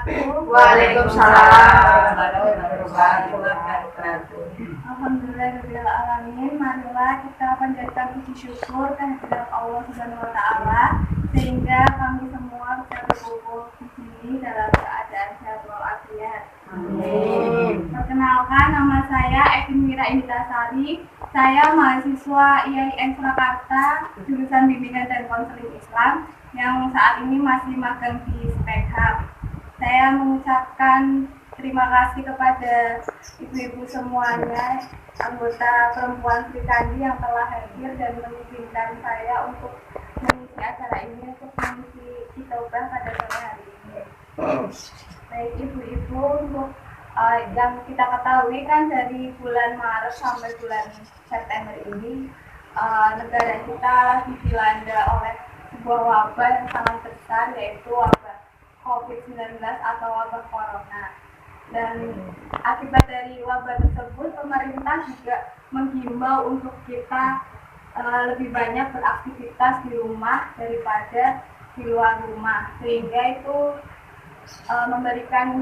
wabarakatuh. Waalaikumsalam warahmatullahi wabarakatuh. Alhamdulillahirrahmanirrahim. Marilah kita panjatkan puji syukur kehadirat Allah Subhanahu wa taala sehingga kami semua bisa berkumpul di sini dalam keadaan sehat walafiat. Amin. Perkenalkan, nama saya Evin Wira Indasari. Saya mahasiswa IAIN Surakarta, jurusan Bimbingan dan Konseling Islam yang saat ini masih magang di Spekham. Saya mengucapkan terima kasih kepada ibu-ibu semuanya, anggota perempuan Sri Kandi yang telah hadir dan mengizinkan saya untuk mengisi acara ini untuk mengisi khotbah pada sore hari ini. Baik ibu-ibu, untuk yang kita ketahui kan dari bulan Maret sampai bulan September ini negara kita lagi dilanda oleh sebuah wabah yang sangat besar, yaitu wabah COVID-19 atau wabah corona. Dan akibat dari wabah tersebut, pemerintah juga menghimbau untuk kita lebih banyak beraktivitas di rumah daripada di luar rumah, sehingga itu memberikan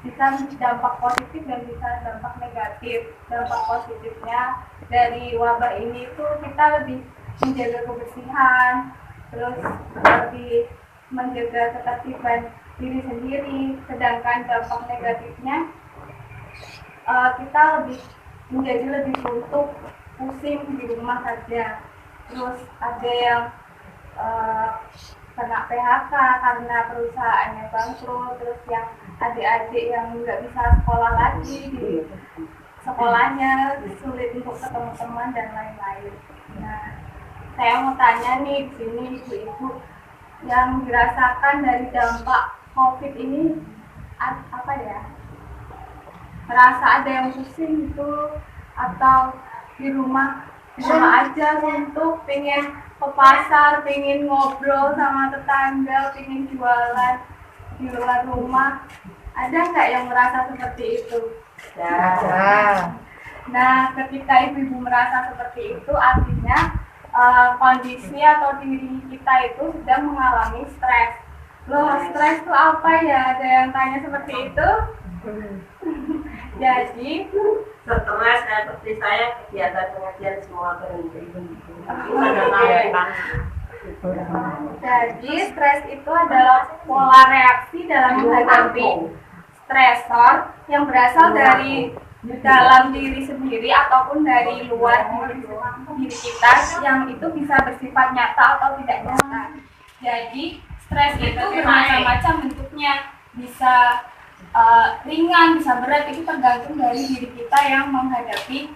bisa dampak positif dan bisa dampak negatif. Dampak positifnya dari wabah ini itu kita lebih menjaga kebersihan, terus lebih menjaga ketertiban diri sendiri. Sedangkan dampak negatifnya kita menjadi lebih suntuk, pusing di rumah saja. Terus ada yang kena PHK karena perusahaannya bangkrut, terus yang adik-adik yang nggak bisa sekolah lagi di sekolahnya, sulit untuk ketemu teman dan lain-lain. Nah, saya mau tanya nih di sini ibu-ibu yang dirasakan dari dampak COVID ini apa ya? Merasa ada yang pusing gitu atau di rumah aja untuk pengen ke pasar, pengen ngobrol sama tetangga, pengen jualan di luar rumah. Ada nggak yang merasa seperti itu? Ya. Nah, ketika ibu-ibu merasa seperti itu, artinya kondisi atau diri kita itu sedang mengalami stres. Loh, stres itu apa ya? Ada yang tanya seperti itu? Jadi Setelah seperti saya, kegiatan pengajian semua berhenti. Jadi stres itu adalah pola reaksi dalam menghadapi stresor yang berasal dari dalam diri sendiri ataupun dari luar diri kita, yang itu bisa bersifat nyata atau tidak nyata. Jadi stres itu bermacam-macam bentuknya, bisa ringan, bisa berat, itu tergantung dari diri kita yang menghadapi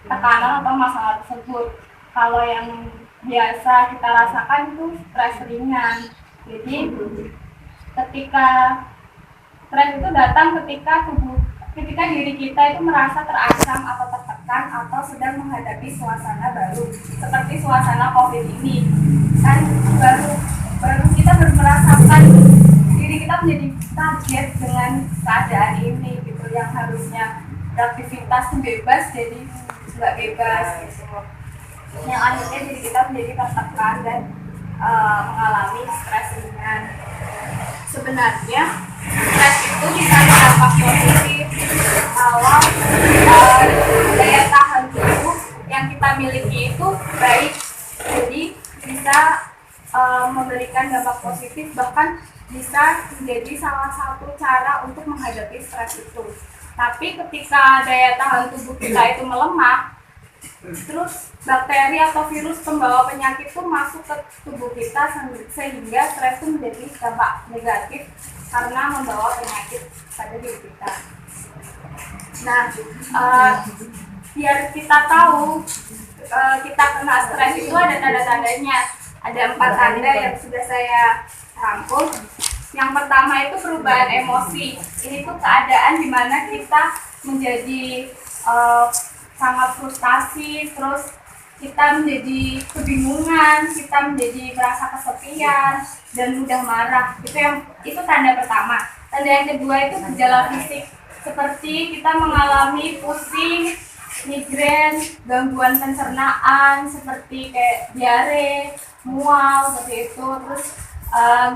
tekanan atau masalah tersebut. Kalau yang biasa kita rasakan itu stres ringan. Jadi ketika stres itu datang ketika diri kita itu merasa terancam atau tertekan atau sedang menghadapi suasana baru, seperti suasana COVID ini. Kan baru kita merasakan diri kita menjadi kaget dengan keadaan ini gitu, yang harusnya beraktivitas bebas jadi nggak bebas gitu. Yang akhirnya diri kita menjadi tertekan dan mengalami stres ringan. Sebenarnya stres itu bisa berdampak positif kalau daya tahan tubuh yang kita miliki itu baik, jadi bisa memberikan dampak positif, bahkan bisa menjadi salah satu cara untuk menghadapi stres itu. Tapi ketika daya tahan tubuh kita itu melemah, terus bakteri atau virus pembawa penyakit itu masuk ke tubuh kita, sehingga stres itu menjadi dampak negatif karena membawa penyakit pada diri kita. Nah, biar kita tahu kita kena stres itu ada tanda-tandanya. Ada 4 tanda yang sudah saya rangkum. Yang pertama itu perubahan emosi. Ini tuh keadaan di mana kita menjadi sangat frustasi, terus kita menjadi kebingungan, kita menjadi merasa kesepian dan mudah marah. Itu tanda pertama. Tanda yang kedua itu gejala fisik, seperti kita mengalami pusing, migrain, gangguan pencernaan seperti kayak diare, mual seperti itu, terus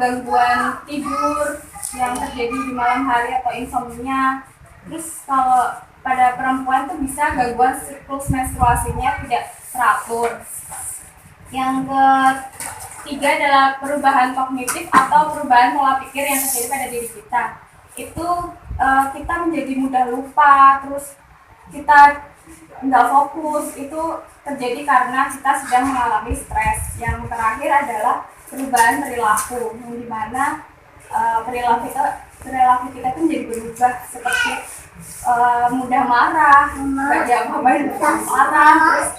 gangguan tidur, yang terjadi di malam hari atau insomnia. Terus kalau pada perempuan tuh bisa gangguan siklus menstruasinya tidak teratur. Yang ketiga adalah perubahan kognitif atau perubahan pola pikir yang terjadi pada diri kita. Itu kita menjadi mudah lupa, terus kita nggak fokus. Itu terjadi karena kita sedang mengalami stres. Yang terakhir adalah perubahan perilaku, yang dimana perilaku kita itu menjadi berubah, seperti mudah marah, marah, terus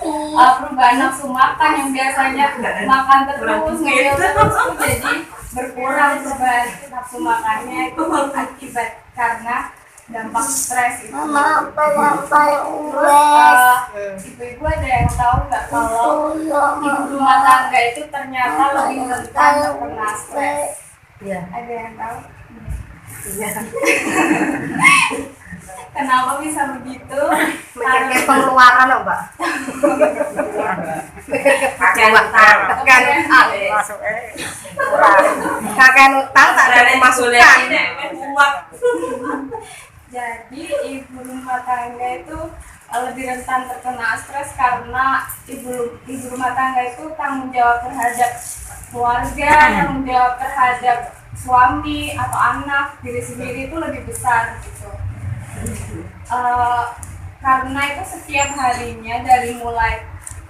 perubahan nafsu makan yang biasanya makan terus ngemil terus itu jadi berkurang perubahan nafsu makannya itu akibat karena dampak stres itu. Ibu-ibu ada yang tahu nggak kalau ibu rumah tangga itu ternyata lebih rentan terkena stres? Iya. Ada yang tahu? Iya. Kenapa bisa begitu? Mikir pengeluaran loh, Mbak. Kakek utang, kakek utang tak ada pemasukan. Jadi ibu rumah tangga itu lebih rentan terkena stres karena ibu rumah tangga itu tanggung jawab terhadap keluarga, tanggung jawab terhadap suami atau anak, diri sendiri itu lebih besar gitu. Karena itu setiap harinya dari mulai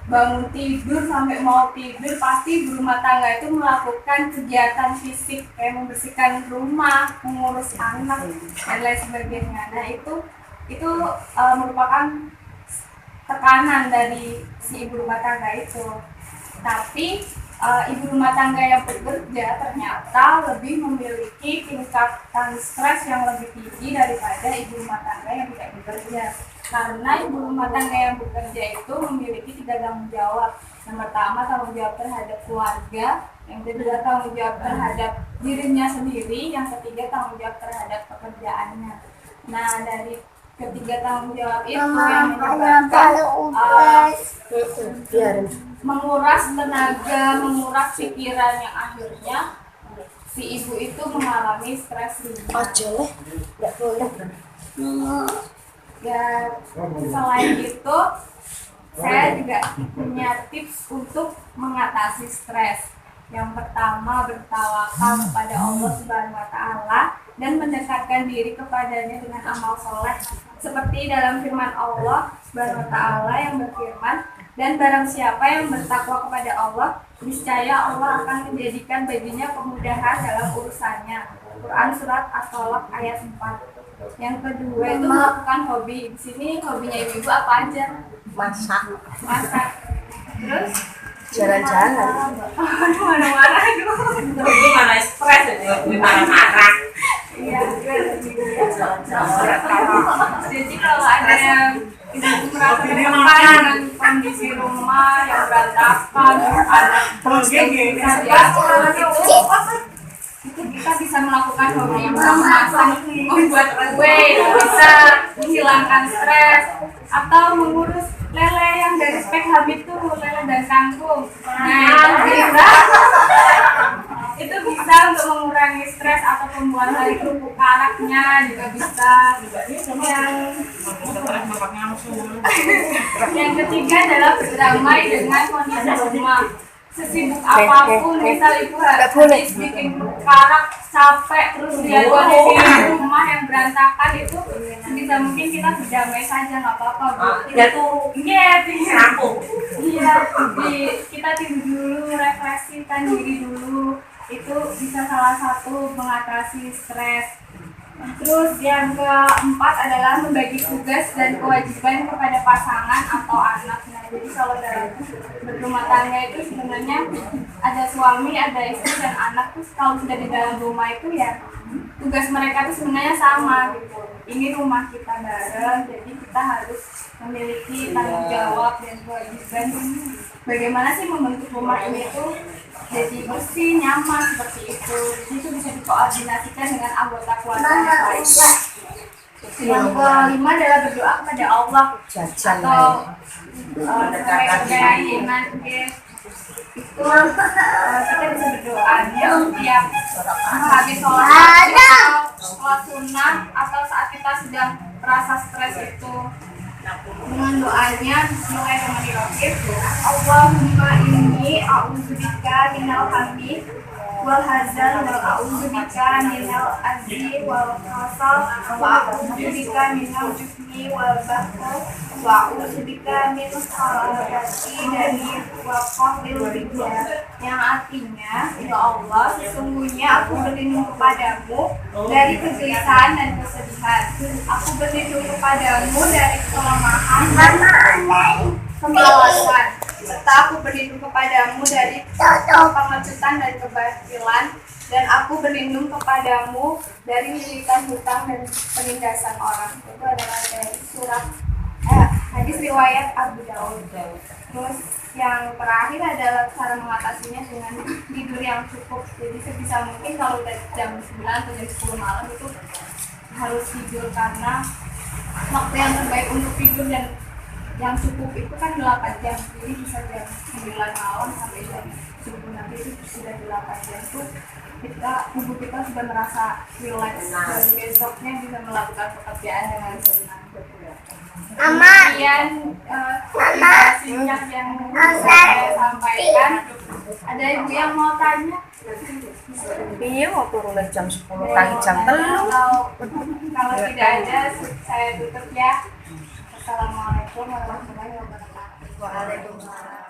bangun tidur sampai mau tidur pasti ibu rumah tangga itu melakukan kegiatan fisik kayak membersihkan rumah, mengurus anak dan lain sebagainya. Nah itu merupakan tekanan dari si ibu rumah tangga itu. Tapi ibu rumah tangga yang bekerja ternyata lebih memiliki tingkatan stres yang lebih tinggi daripada ibu rumah tangga yang tidak bekerja. Karena ibu rumah tangga yang bekerja itu memiliki 3 tanggung jawab. Yang pertama tanggung jawab terhadap keluarga, yang kedua tanggung jawab terhadap dirinya sendiri, yang ketiga tanggung jawab terhadap pekerjaannya. Nah dari ketiga tanggung jawab itu yang menyebabkan menguras tenaga, menguras pikiran yang akhirnya si ibu itu mengalami stres ringan. Nggak boleh. Dan selain itu, saya juga punya tips untuk mengatasi stres. Yang pertama, bertawakal kepada Allah Subhanahu wa Ta'ala dan mendekatkan diri kepadanya dengan amal soleh. Seperti dalam firman Allah Subhanahu wa Ta'ala yang berfirman, dan barang siapa yang bertakwa kepada Allah, niscaya Allah akan menjadikan baginya kemudahan dalam urusannya. Quran surat At-Tolak ayat 4. Yang kedua itu melakukan hobi. Di sini hobinya ibu apa aja? Masak. Terus Jalan-jalan. Mana-mana aduh. Itu mana stres itu? Marah-marah. Iya. Jadi kalau ada yang ibu merasa tertekan dengan kondisi rumah yang berantakan, anak terus itu kita bisa melakukan hobi memasak, membuat kue, bisa menghilangkan stres, atau mengurus lele yang dari spek habis itu, lele dan kangkung. Itu bisa untuk mengurangi stres atau pembuatan kerupuk karaknya juga bisa. Yang ketiga adalah berdamai dengan kondisi rumah. Sesibuk apapun, misal ibu habis bikin karak, capek, terus lihat kondisi rumah yang berantakan itu bisa mungkin kita berdamai saja, nggak apa-apa bu. Kita tidur dulu, refleksikan diri dulu, itu bisa salah satu mengatasi stres. Terus yang keempat adalah membagi tugas dan kewajiban kepada pasangan atau anak. Nah, jadi kalau dalam berumah tangga itu sebenarnya ada suami, ada istri dan anak. Terus kalau sudah di dalam rumah itu ya tugas mereka itu sebenarnya sama gitu. Ini rumah kita bareng, jadi kita harus memiliki tanggung jawab dan kewajiban. Bagaimana sih membentuk rumah ini tuh jadi bersih, nyaman seperti itu. Itu bisa dikoordinasikan dengan anggota keluarga yang lain. Yang kelima adalah berdoa kepada Allah atau keyakinan itu kita bisa berdoanya setiap habis sholat atau sholat sunnah atau saat kita sedang merasa stres itu. Dengan doanya bismillahirrahmanirrahim. Allahumma inni a'udzubika minal hammi wal hazan wa a'udzubika minal azzi wal kasal wa a'udzubika minal jubni wal bakhil wa a'udzubika min khalafati dani wa qahril rijal. Yang artinya, ya Allah, sesungguhnya aku berlindung kepadamu dari kegelisahan dan kesedihan. Aku berlindung kepadamu dari kelemahan dan kemalasan, serta aku berlindung kepadamu dari pengecutan dan kebatilan, dan aku berlindung kepadamu dari lilitan hutang dan penindasan orang. Itu adalah dari surat hadis riwayat Abu Daud. Terus yang terakhir adalah cara mengatasinya dengan tidur yang cukup. Jadi sebisa mungkin kalau udah jam 9 atau jam 10 malam itu harus tidur, karena waktu yang terbaik untuk tidur dan yang cukup itu kan 8 jam. Jadi bisa jam 9 malam sampai jam subuh nanti itu sudah 8 jam tuh tubuh kita sudah merasa relax dan besoknya bisa melakukan pekerjaan dengan senang. Kemudian singkat yang saya sampaikan, ada ibu yang mau tanya? Iya, mau turun jam 10 tangi jam telu. Kalau tidak ada, saya tutup ya. Assalamualaikum warahmatullahi wabarakatuh. Waalaikumsalam.